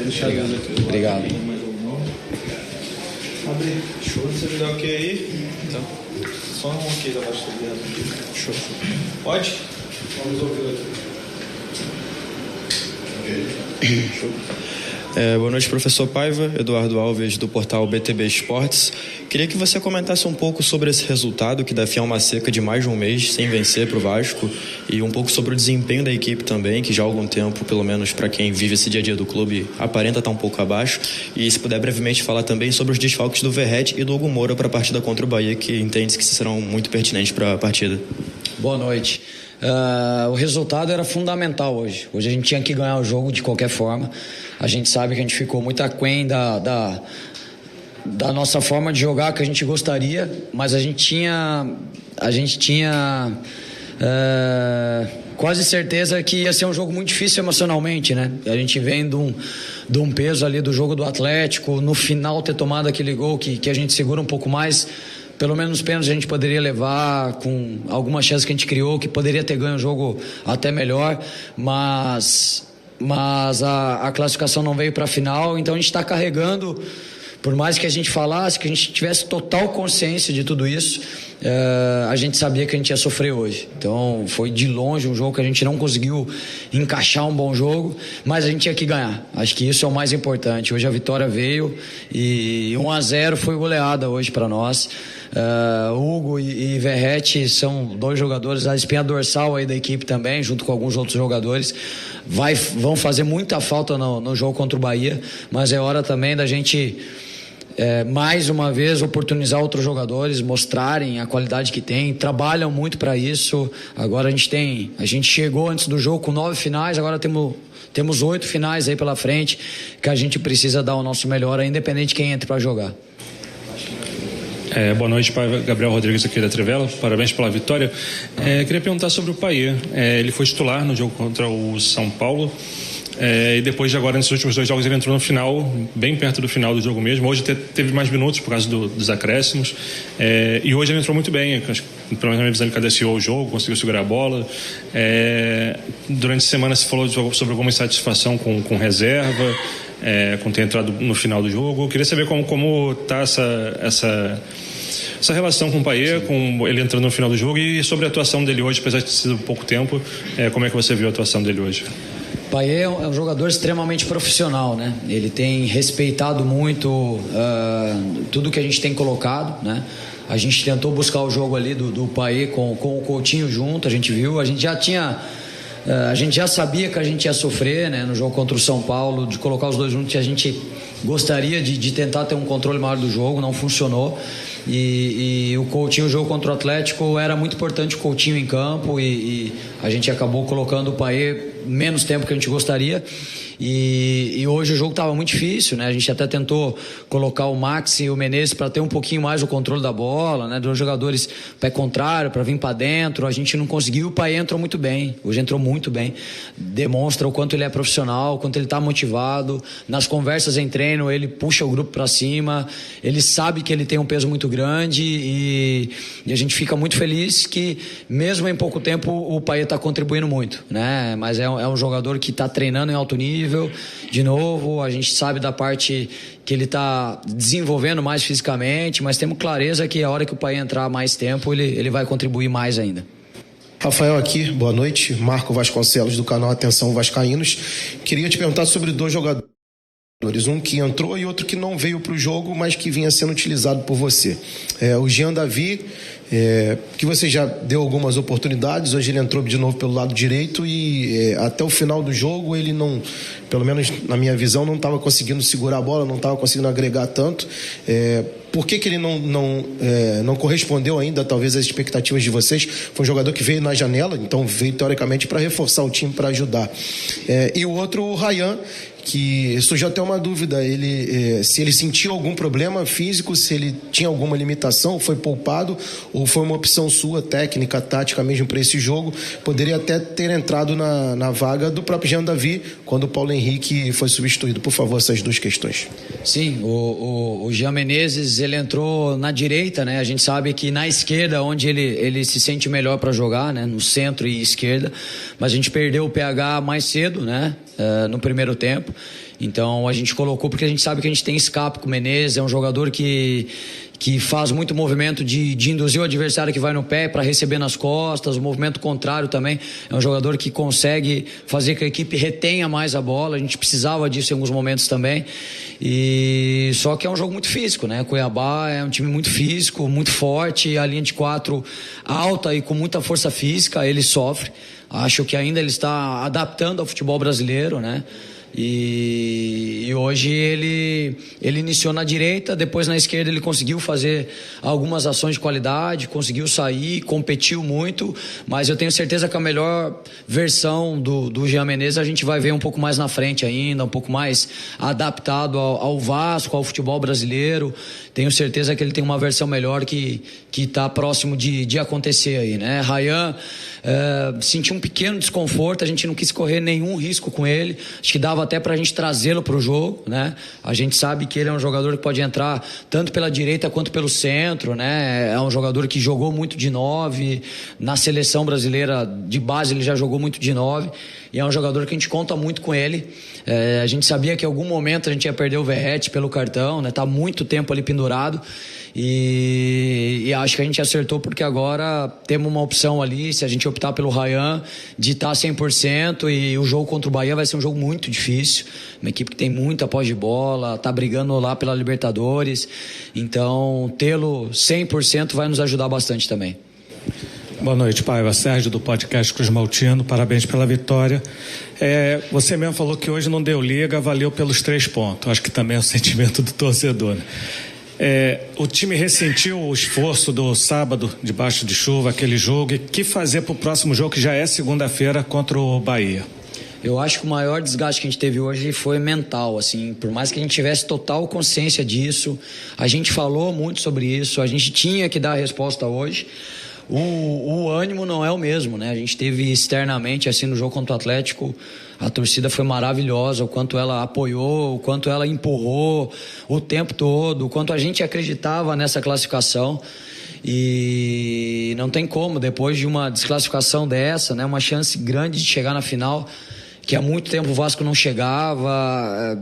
Obrigado. Abre. Show. Você me dá ok aí? Então. Só um ok da baixa do Show. Pode? Vamos ouvir aqui. Show. Boa noite, professor Paiva. Eduardo Alves, do portal BTB Esportes. Queria que você comentasse um pouco sobre esse resultado, que dá fim a uma seca de mais de um mês sem vencer para o Vasco, e um pouco sobre o desempenho da equipe também, que já há algum tempo, pelo menos para quem vive esse dia a dia do clube, aparenta estar um pouco abaixo. E se puder brevemente falar também sobre os desfalques do Verratti e do Hugo Moura para a partida contra o Bahia, que entende-se que serão muito pertinentes para a partida. Boa noite. O resultado era fundamental hoje. Hoje a gente tinha que ganhar o jogo de qualquer forma. A gente sabe que a gente ficou muito aquém da nossa forma de jogar que a gente gostaria, mas a gente tinha quase certeza que ia ser um jogo muito difícil emocionalmente, né? A gente vem de um peso ali do jogo do Atlético, no final ter tomado aquele gol que a gente segura um pouco mais. Pelo menos nos pênaltis a gente poderia levar, com algumas chances que a gente criou, que poderia ter ganho o jogo até melhor, mas a classificação não veio para a final, então a gente está carregando, por mais que a gente falasse, que a gente tivesse total consciência de tudo isso, a gente sabia que a gente ia sofrer hoje. Então foi de longe um jogo que a gente não conseguiu encaixar um bom jogo, mas a gente tinha que ganhar. Acho que isso é o mais importante. Hoje a vitória veio e 1-0 foi goleada hoje para nós. Hugo e Verratti são dois jogadores, a espinha dorsal aí da equipe também, junto com alguns outros jogadores. Vão fazer muita falta no jogo contra o Bahia, mas é hora também da gente mais uma vez oportunizar outros jogadores, mostrarem a qualidade que tem, trabalham muito para isso. Agora a gente chegou antes do jogo com 9 finais, agora temos 8 finais aí pela frente, que a gente precisa dar o nosso melhor, independente de quem entre para jogar. Boa noite, Gabriel Rodrigues aqui da Trivela, parabéns pela vitória. Queria perguntar sobre o Payet. Ele foi titular no jogo contra o São Paulo, e depois de agora, nesses últimos 2 jogos, ele entrou no final, bem perto do final do jogo mesmo. Hoje teve mais minutos por causa dos acréscimos, e hoje ele entrou muito bem. Acho que, pelo menos na minha visão, ele cadenciou o jogo, conseguiu segurar a bola. Durante a semana se falou sobre alguma insatisfação com reserva, com ter entrado no final do jogo. Eu queria saber como está essa relação com o Payet, com ele entrando no final do jogo, e sobre a atuação dele hoje, apesar de ter sido pouco tempo, como é que você viu a atuação dele hoje? Payet é um jogador extremamente profissional, né? Ele tem respeitado muito tudo que a gente tem colocado, né? A gente tentou buscar o jogo ali do Payet com o Coutinho junto, a gente viu, a gente já sabia que a gente ia sofrer, né, no jogo contra o São Paulo, de colocar os dois juntos, que a gente gostaria de tentar ter um controle maior do jogo, não funcionou. E o Coutinho, o jogo contra o Atlético, era muito importante o Coutinho em campo, e a gente acabou colocando o Payet menos tempo que a gente gostaria. E hoje o jogo estava muito difícil, né? A gente até tentou colocar o Maxi e o Menezes para ter um pouquinho mais o controle da bola, né? Dois jogadores pé contrário para vir para dentro. A gente não conseguiu. O Payet entrou muito bem. Hoje entrou muito bem. Demonstra o quanto ele é profissional, o quanto ele está motivado. Nas conversas em treino, ele puxa o grupo para cima. Ele sabe que ele tem um peso muito grande, e a gente fica muito feliz que, mesmo em pouco tempo, o Payet está contribuindo muito, né? Mas é um jogador que está treinando em alto nível. De novo, a gente sabe da parte que ele está desenvolvendo mais fisicamente, mas temos clareza que a hora que o Payet entrar mais tempo, ele vai contribuir mais ainda. Rafael aqui, boa noite. Marco Vasconcelos, do canal Atenção Vascaínos. Queria te perguntar sobre 2 jogadores, um que entrou e outro que não veio para o jogo, mas que vinha sendo utilizado por você. O Jean Davi, que você já deu algumas oportunidades, hoje ele entrou de novo pelo lado direito, e até o final do jogo ele não, pelo menos na minha visão, não estava conseguindo segurar a bola, não estava conseguindo agregar tanto. Por que ele não correspondeu ainda, talvez, às expectativas de vocês? Foi um jogador que veio na janela, então veio teoricamente para reforçar o time, para ajudar. E o outro, o Ryan, que surgiu até uma dúvida, se ele sentiu algum problema físico, se ele tinha alguma limitação, foi poupado, ou foi uma opção sua, técnica, tática mesmo para esse jogo. Poderia até ter entrado na vaga do próprio Jean Davi, quando o Paulo Henrique foi substituído. Por favor, essas 2 questões. Sim, o Jean Menezes, ele entrou na direita, né? A gente sabe que na esquerda, onde ele se sente melhor para jogar, né? No centro e esquerda, mas a gente perdeu o PH mais cedo, né? No primeiro tempo, Então a gente colocou porque a gente sabe que a gente tem escape com o Menezes, é um jogador que faz muito movimento de induzir o adversário que vai no pé para receber nas costas, o movimento contrário também. É um jogador que consegue fazer que a equipe retenha mais a bola, a gente precisava disso em alguns momentos também. E só que é um jogo muito físico, né? Cuiabá é um time muito físico, muito forte, a linha de 4 alta e com muita força física, ele sofre. Acho que ainda ele está adaptando ao futebol brasileiro, né? E hoje ele iniciou na direita, depois na esquerda ele conseguiu fazer algumas ações de qualidade, conseguiu sair, competiu muito, mas eu tenho certeza que a melhor versão do Jean Menezes a gente vai ver um pouco mais na frente ainda, um pouco mais adaptado ao Vasco, ao futebol brasileiro. Tenho certeza que ele tem uma versão melhor que está próximo de acontecer aí, né? Ryan sentiu um pequeno desconforto, a gente não quis correr nenhum risco com ele, acho que dava até pra gente trazê-lo pro jogo, né? A gente sabe que ele é um jogador que pode entrar tanto pela direita quanto pelo centro, né? É um jogador que jogou muito de 9, na seleção brasileira de base ele já jogou muito de 9, e é um jogador que a gente conta muito com ele. A gente sabia que em algum momento a gente ia perder o Verratti pelo cartão, né? Tá muito tempo ali pendurado, e acho que a gente acertou porque agora temos uma opção ali, se a gente optar pelo Ryan, de estar 100%, e o jogo contra o Bahia vai ser um jogo muito difícil, uma equipe que tem muita posse de bola, tá brigando lá pela Libertadores, então tê-lo 100% vai nos ajudar bastante também. Boa noite, Paiva. Sérgio do podcast Cruz Maltino, parabéns pela vitória. Você mesmo falou que hoje não deu liga, valeu pelos 3 pontos, acho que também é o sentimento do torcedor, né? O time ressentiu o esforço do sábado, debaixo de chuva, aquele jogo, e o que fazer para o próximo jogo, que já é segunda-feira, contra o Bahia? Eu acho que o maior desgaste que a gente teve hoje foi mental, assim, por mais que a gente tivesse total consciência disso, a gente falou muito sobre isso, a gente tinha que dar a resposta hoje. O ânimo não é o mesmo, né? A gente teve externamente, assim, no jogo contra o Atlético, a torcida foi maravilhosa, o quanto ela apoiou, o quanto ela empurrou o tempo todo, o quanto a gente acreditava nessa classificação. E não tem como, depois de uma desclassificação dessa, né? Uma chance grande de chegar na final, que há muito tempo o Vasco não chegava,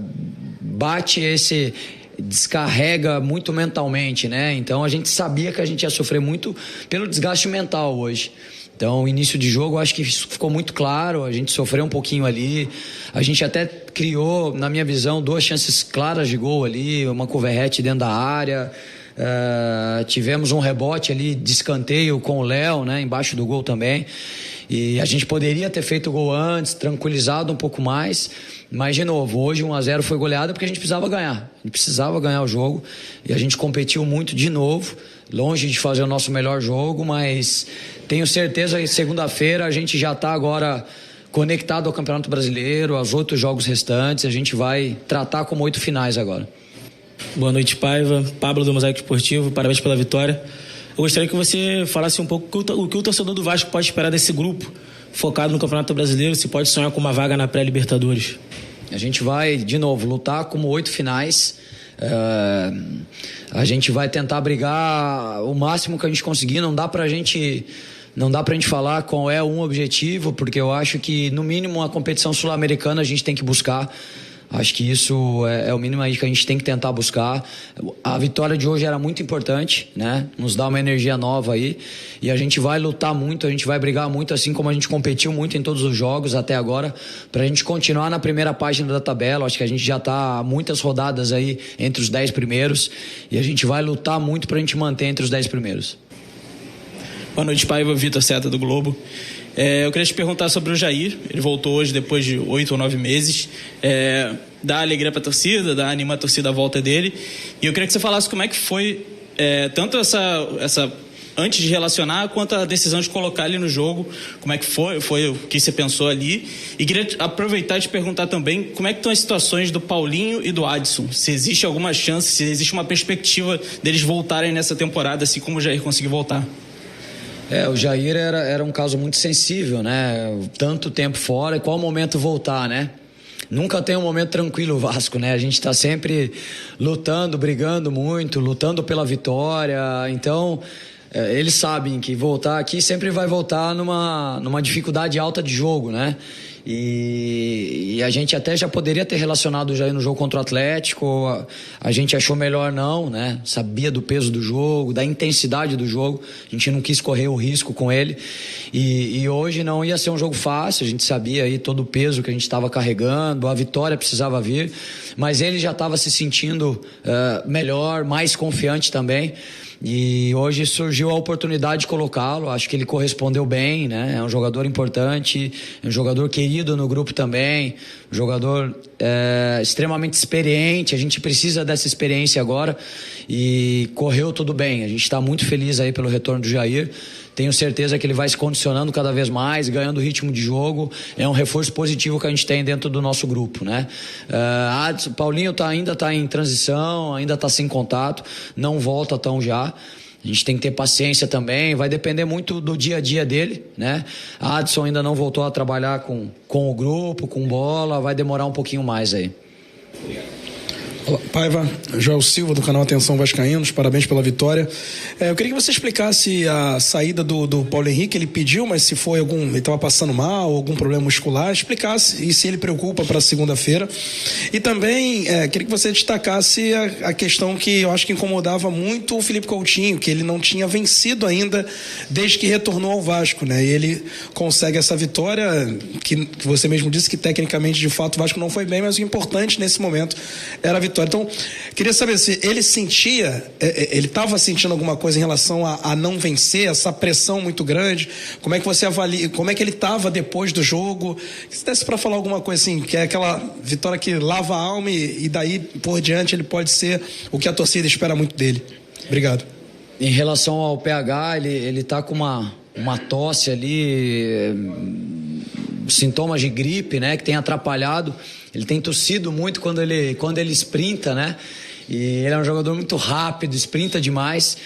descarrega muito mentalmente, né? Então a gente sabia que a gente ia sofrer muito pelo desgaste mental hoje. Então, início de jogo, eu acho que isso ficou muito claro, a gente sofreu um pouquinho ali, a gente até criou, na minha visão, 2 chances claras de gol ali, uma com o Verratti dentro da área, tivemos um rebote ali de escanteio com o Léo, né, embaixo do gol também, e a gente poderia ter feito o gol antes, tranquilizado um pouco mais, mas de novo, hoje 1-0 foi goleada porque a gente precisava ganhar, o jogo, e a gente competiu muito de novo, longe de fazer o nosso melhor jogo, mas tenho certeza que segunda-feira a gente já está agora conectado ao Campeonato Brasileiro, aos outros jogos restantes, a gente vai tratar como 8 finais agora. Boa noite, Paiva. Pablo do Mosaico Esportivo, parabéns pela vitória. Eu gostaria que você falasse um pouco o que o torcedor do Vasco pode esperar desse grupo, focado no Campeonato Brasileiro, se pode sonhar com uma vaga na pré-Libertadores. A gente vai, de novo, lutar como 8 finais. A gente vai tentar brigar o máximo que a gente conseguir. Não dá pra gente falar qual é um objetivo, porque eu acho que no mínimo a competição sul-americana a gente tem que buscar. Acho que isso é o mínimo aí que a gente tem que tentar buscar. A vitória de hoje era muito importante, né? Nos dá uma energia nova aí. E a gente vai lutar muito, a gente vai brigar muito, assim como a gente competiu muito em todos os jogos até agora, pra gente continuar na primeira página da tabela. Acho que a gente já tá há muitas rodadas aí entre os 10 primeiros. E a gente vai lutar muito pra gente manter entre os 10 primeiros. Boa noite, Paiva. Vitor Seta do Globo. Eu queria te perguntar sobre o Jair. Ele voltou hoje depois de 8 ou 9 meses. Dá alegria para a torcida, anima a torcida à volta dele. E eu queria que você falasse como é que foi tanto essa antes de relacionar, quanto a decisão de colocar ele no jogo. Como é que foi o que você pensou ali. E queria aproveitar e te perguntar também como é que estão as situações do Paulinho e do Adson. Se existe alguma chance, se existe uma perspectiva deles voltarem nessa temporada, assim como o Jair conseguiu voltar. O Jair era um caso muito sensível, né? Tanto tempo fora, e qual momento voltar, né? Nunca tem um momento tranquilo o Vasco, né? A gente tá sempre lutando, brigando muito, lutando pela vitória. Então, eles sabem que voltar aqui sempre vai voltar numa dificuldade alta de jogo, né? E a gente até já poderia ter relacionado o Jair no jogo contra o Atlético, a gente achou melhor não, né? Sabia do peso do jogo, da intensidade do jogo, a gente não quis correr o risco com ele, e hoje não ia ser um jogo fácil, a gente sabia aí todo o peso que a gente estava carregando, a vitória precisava vir, mas ele já estava se sentindo melhor, mais confiante também. E hoje surgiu a oportunidade de colocá-lo, acho que ele correspondeu bem, né? É um jogador importante, é um jogador querido no grupo também, um jogador extremamente experiente, a gente precisa dessa experiência agora, e correu tudo bem, a gente está muito feliz aí pelo retorno do Jair. Tenho certeza que ele vai se condicionando cada vez mais, ganhando ritmo de jogo. É um reforço positivo que a gente tem dentro do nosso grupo, né? Paulinho ainda está em transição, ainda está sem contato, não volta tão já. A gente tem que ter paciência também, vai depender muito do dia a dia dele, né? Adson ainda não voltou a trabalhar com o grupo, com bola, vai demorar um pouquinho mais aí. Olá, Paiva, Joel Silva do canal Atenção Vascaínos, parabéns pela vitória. Eu queria que você explicasse a saída do Paulo Henrique, ele pediu, mas se foi ele estava passando mal, algum problema muscular, explicasse e se ele preocupa para segunda-feira. E também queria que você destacasse a questão que eu acho que incomodava muito o Felipe Coutinho, que ele não tinha vencido ainda desde que retornou ao Vasco, né? E ele consegue essa vitória, que você mesmo disse que tecnicamente, de fato, o Vasco não foi bem, mas o importante nesse momento era a vitória. Então, queria saber se ele ele estava sentindo alguma coisa em relação a não vencer, essa pressão muito grande. Como é que você avalia, como é que ele estava depois do jogo? Se desse para falar alguma coisa assim, que é aquela vitória que lava a alma e daí por diante ele pode ser o que a torcida espera muito dele. Obrigado. Em relação ao PH, ele tá com uma tosse ali, sintomas de gripe, né, que tem atrapalhado. Ele tem tossido muito quando ele sprinta, né? E ele é um jogador muito rápido, sprinta demais.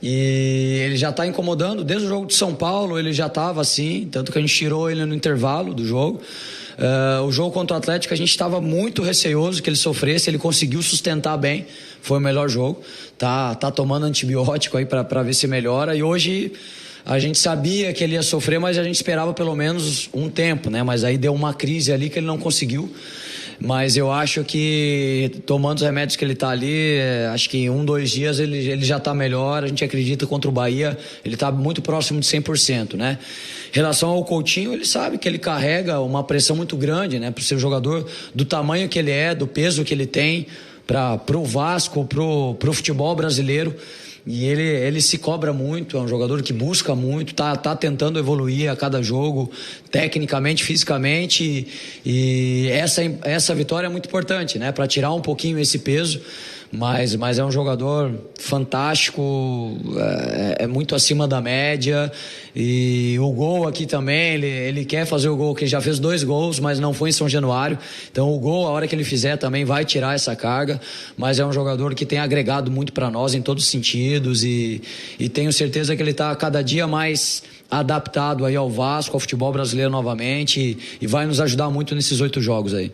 E ele já está incomodando. Desde o jogo de São Paulo ele já estava assim, tanto que a gente tirou ele no intervalo do jogo. O jogo contra o Atlético a gente estava muito receoso que ele sofresse, ele conseguiu sustentar bem, foi o melhor jogo. Tá tomando antibiótico aí para ver se melhora. E hoje a gente sabia que ele ia sofrer, mas a gente esperava pelo menos um tempo, né? Mas aí deu uma crise ali que ele não conseguiu. Mas eu acho que tomando os remédios que ele está ali, acho que em 1-2 dias ele já está melhor. A gente acredita contra o Bahia, ele está muito próximo de 100%, né? Em relação ao Coutinho, ele sabe que ele carrega uma pressão muito grande, né? Para ser um jogador do tamanho que ele é, do peso que ele tem para o Vasco, pro futebol brasileiro. E ele se cobra muito, é um jogador que busca muito, tá tentando evoluir a cada jogo, tecnicamente, fisicamente, e essa vitória é muito importante, né, para tirar um pouquinho esse peso, mas é um jogador fantástico, é muito acima da média. E o gol aqui também, ele quer fazer o gol, que ele já fez 2 gols, mas não foi em São Januário. Então o gol, a hora que ele fizer também vai tirar essa carga, mas é um jogador que tem agregado muito para nós em todos os sentidos, e tenho certeza que ele está cada dia mais adaptado aí ao Vasco, ao futebol brasileiro novamente, e vai nos ajudar muito nesses 8 jogos aí.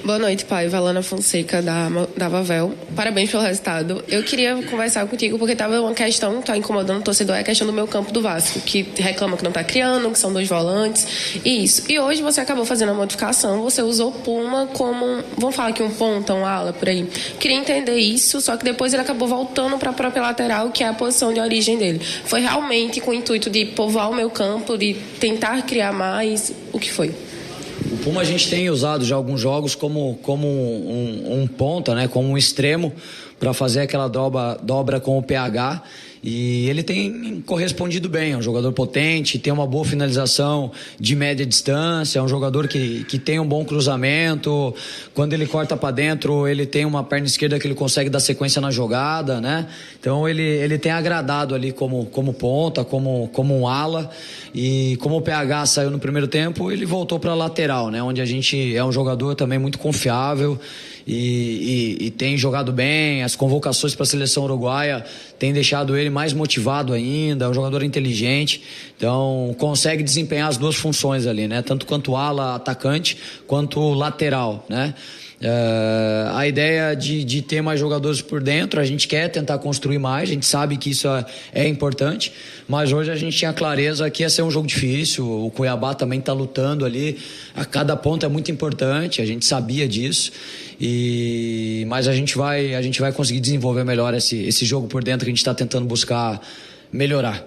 Boa noite, Paiva. Alana Fonseca, da Vavel. Parabéns pelo resultado. Eu queria conversar contigo porque estava uma questão que está incomodando o torcedor, é a questão do meio campo do Vasco, que reclama que não está criando, que são 2 volantes, e isso. E hoje você acabou fazendo a modificação, você usou Puma como, vamos falar aqui, um ponta, um ala, por aí. Queria entender isso, só que depois ele acabou voltando para a própria lateral, que é a posição de origem dele. Foi realmente com o intuito de povoar o meio campo, de tentar criar mais? O que foi? O Puma a gente tem usado já alguns jogos como um ponta, né, como um extremo, para fazer aquela dobra com o PH, e ele tem correspondido bem. É um jogador potente, tem uma boa finalização de média distância, é um jogador que tem um bom cruzamento. Quando ele corta para dentro, ele tem uma perna esquerda que ele consegue dar sequência na jogada, né? Então ele tem agradado ali como ponta, como um ala. E como o PH saiu no primeiro tempo, ele voltou para a lateral, né? Onde a gente é um jogador também muito confiável e tem jogado bem. As convocações para a seleção uruguaia têm deixado ele mais motivado ainda. É um jogador inteligente, então consegue desempenhar as 2 funções ali, né? Tanto quanto ala, atacante, quanto lateral, né? A ideia de ter mais jogadores por dentro, a gente quer tentar construir mais, a gente sabe que isso é importante, mas hoje a gente tinha clareza que ia ser um jogo difícil, o Cuiabá também está lutando ali, a cada ponto é muito importante, a gente sabia disso, mas a gente vai conseguir desenvolver melhor esse jogo por dentro que a gente está tentando buscar melhorar.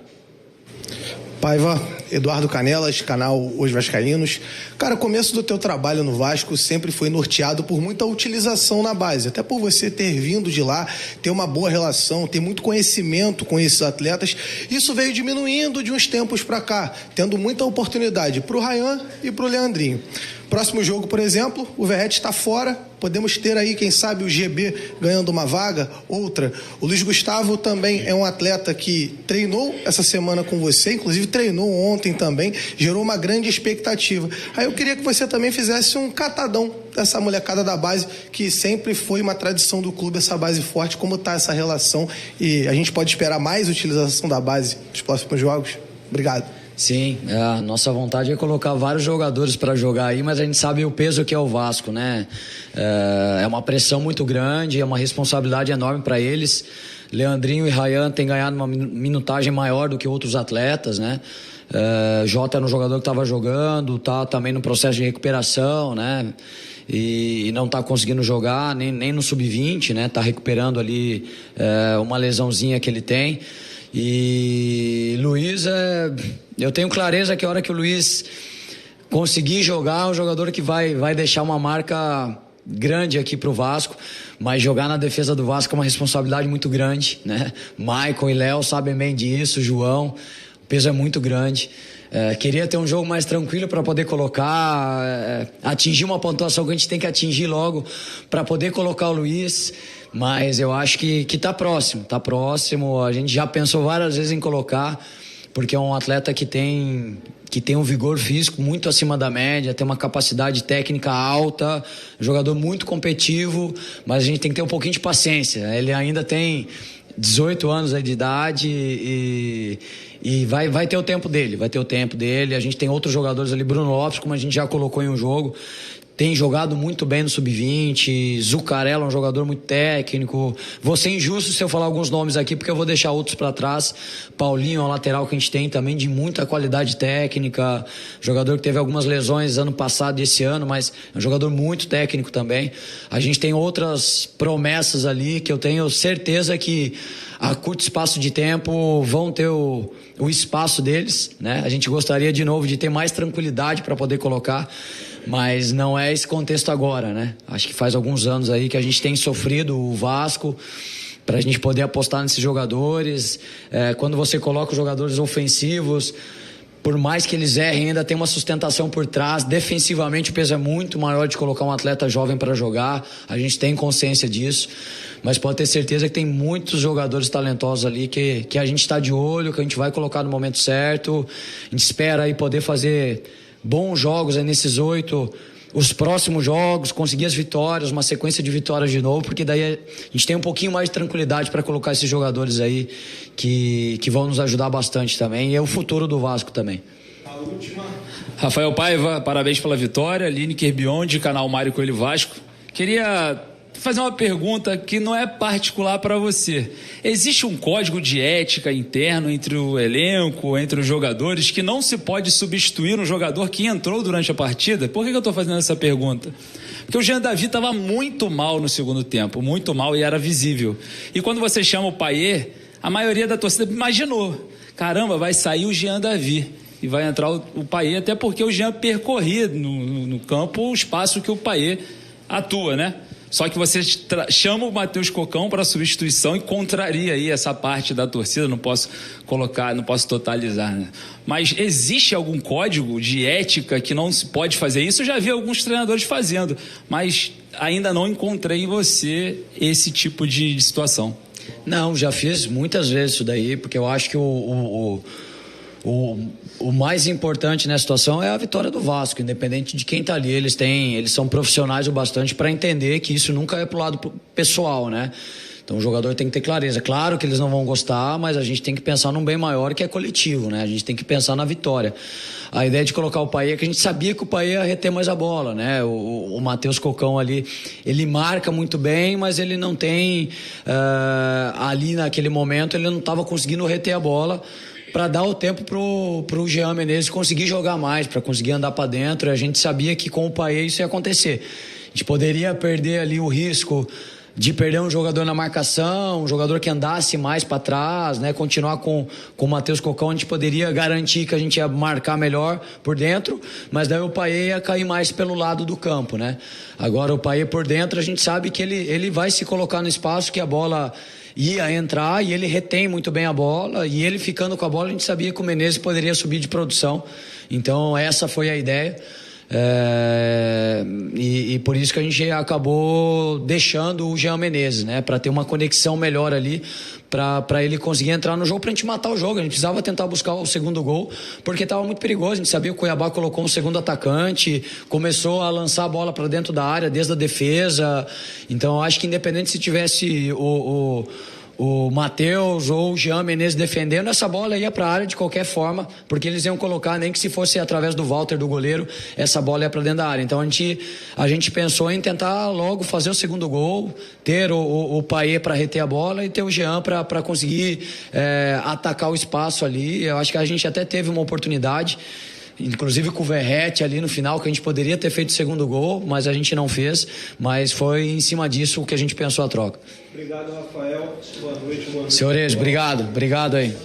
Paiva, Eduardo Canelas, canal Os Vascaínos. Cara, o começo do teu trabalho no Vasco sempre foi norteado por muita utilização na base, até por você ter vindo de lá, ter uma boa relação, ter muito conhecimento com esses atletas. Isso veio diminuindo de uns tempos para cá, tendo muita oportunidade pro Ryan e pro Leandrinho. Próximo jogo, por exemplo, o Verratti está fora, podemos ter aí, quem sabe, o GB ganhando uma vaga, outra. O Luiz Gustavo também é um atleta que treinou essa semana com você, inclusive treinou ontem também, gerou uma grande expectativa. Aí eu queria que você também fizesse um catadão dessa molecada da base, que sempre foi uma tradição do clube, essa base forte, como está essa relação, e a gente pode esperar mais utilização da base nos próximos jogos? Obrigado. Sim, a nossa vontade é colocar vários jogadores para jogar aí, mas a gente sabe o peso que é o Vasco, né? É uma pressão muito grande, é uma responsabilidade enorme para eles. Leandrinho e Ryan têm ganhado uma minutagem maior do que outros atletas, né? Jota era um jogador que estava jogando, tá também no processo de recuperação, né? E não está conseguindo jogar nem no sub-20, né? Tá recuperando ali uma lesãozinha que ele tem. E Luiz, eu tenho clareza que a hora que o Luiz conseguir jogar, é um jogador que vai deixar uma marca grande aqui pro Vasco, mas jogar na defesa do Vasco é uma responsabilidade muito grande, né? Maicon e Léo sabem bem disso, João, o peso é muito grande. Queria ter um jogo mais tranquilo para poder colocar, atingir uma pontuação que a gente tem que atingir logo para poder colocar o Luiz, mas eu acho que tá próximo, a gente já pensou várias vezes em colocar, porque é um atleta que tem um vigor físico muito acima da média, tem uma capacidade técnica alta, jogador muito competitivo, mas a gente tem que ter um pouquinho de paciência. Ele ainda tem 18 anos de idade e vai ter o tempo dele, a gente tem outros jogadores ali, Bruno Lopes, como a gente já colocou em um jogo, tem jogado muito bem no sub-20, Zucarello é um jogador muito técnico. Vou ser injusto se eu falar alguns nomes aqui, porque eu vou deixar outros para trás. Paulinho é um lateral que a gente tem também de muita qualidade técnica, jogador que teve algumas lesões ano passado e esse ano, mas é um jogador muito técnico também. A gente tem outras promessas ali que eu tenho certeza que a curto espaço de tempo vão ter o espaço deles, né? A gente gostaria de novo de ter mais tranquilidade para poder colocar, mas não é esse contexto agora, né? Acho que faz alguns anos aí que a gente tem sofrido o Vasco para a gente poder apostar nesses jogadores. Quando você coloca os jogadores ofensivos, por mais que eles errem, ainda tem uma sustentação por trás. Defensivamente o peso é muito maior de colocar um atleta jovem para jogar, a gente tem consciência disso, mas pode ter certeza que tem muitos jogadores talentosos ali que a gente está de olho, que a gente vai colocar no momento certo. A gente espera aí poder fazer bons jogos aí nesses 8, os próximos jogos, conseguir as vitórias, uma sequência de vitórias de novo, porque daí a gente tem um pouquinho mais de tranquilidade para colocar esses jogadores aí que vão nos ajudar bastante também, e é o futuro do Vasco também. A última. Rafael Paiva, parabéns pela vitória. Lineker Biondi, canal Mário Coelho Vasco. Queria fazer uma pergunta que não é particular para você. Existe um código de ética interno entre o elenco, entre os jogadores, que não se pode substituir um jogador que entrou durante a partida? Por que eu estou fazendo essa pergunta? Porque o Jean Davi estava muito mal no segundo tempo, muito mal, e era visível. E quando você chama o Payet, a maioria da torcida imaginou, caramba, vai sair o Jean Davi e vai entrar o Payet, até porque o Jean percorria no campo o espaço que o Payet atua, né? Só que você chama o Matheus Cocão para substituição e contraria aí essa parte da torcida, não posso totalizar, né? Mas existe algum código de ética que não se pode fazer isso? Eu já vi alguns treinadores fazendo, mas ainda não encontrei em você esse tipo de situação. Não, já fiz muitas vezes isso daí, porque eu acho que o mais importante nessa situação é a vitória do Vasco, independente de quem está ali. Eles são profissionais o bastante para entender que isso nunca é pro lado pessoal, né? Então o jogador tem que ter clareza. Claro que eles não vão gostar, mas a gente tem que pensar num bem maior que é coletivo, né? A gente tem que pensar na vitória. A ideia de colocar o Payet é que a gente sabia que o Payet ia reter mais a bola, né? O Matheus Cocão ali, ele marca muito bem, mas ele não tem ali naquele momento, ele não estava conseguindo reter a bola para dar o tempo pro Jean Menezes conseguir jogar mais, para conseguir andar para dentro. E a gente sabia que com o Payet isso ia acontecer. A gente poderia perder ali o risco de perder um jogador na marcação, um jogador que andasse mais para trás, né? Continuar com o Matheus Cocão, a gente poderia garantir que a gente ia marcar melhor por dentro, mas daí o Payet ia cair mais pelo lado do campo, né? Agora o Payet por dentro, a gente sabe que ele vai se colocar no espaço que a bola ia entrar e ele retém muito bem a bola, e ele ficando com a bola a gente sabia que o Menezes poderia subir de produção. Então essa foi a ideia. E por isso que a gente acabou deixando o Jean Menezes, né, para ter uma conexão melhor ali, para ele conseguir entrar no jogo, para a gente matar o jogo. A gente precisava tentar buscar o segundo gol, porque estava muito perigoso. A gente sabia que o Cuiabá colocou um segundo atacante, começou a lançar a bola para dentro da área desde a defesa. Então eu acho que independente se tivesse o Matheus ou o Jean Menezes defendendo, essa bola ia para a área de qualquer forma, porque eles iam colocar, nem que se fosse através do Walter, do goleiro, essa bola ia para dentro da área. Então a gente pensou em tentar logo fazer o segundo gol, ter o Payet para reter a bola e ter o Jean para conseguir atacar o espaço ali. Eu acho que a gente até teve uma oportunidade, inclusive com o Verratti ali no final, que a gente poderia ter feito o segundo gol, mas a gente não fez. Mas foi em cima disso que a gente pensou a troca. Obrigado, Rafael. Boa noite. Senhores, obrigado aí.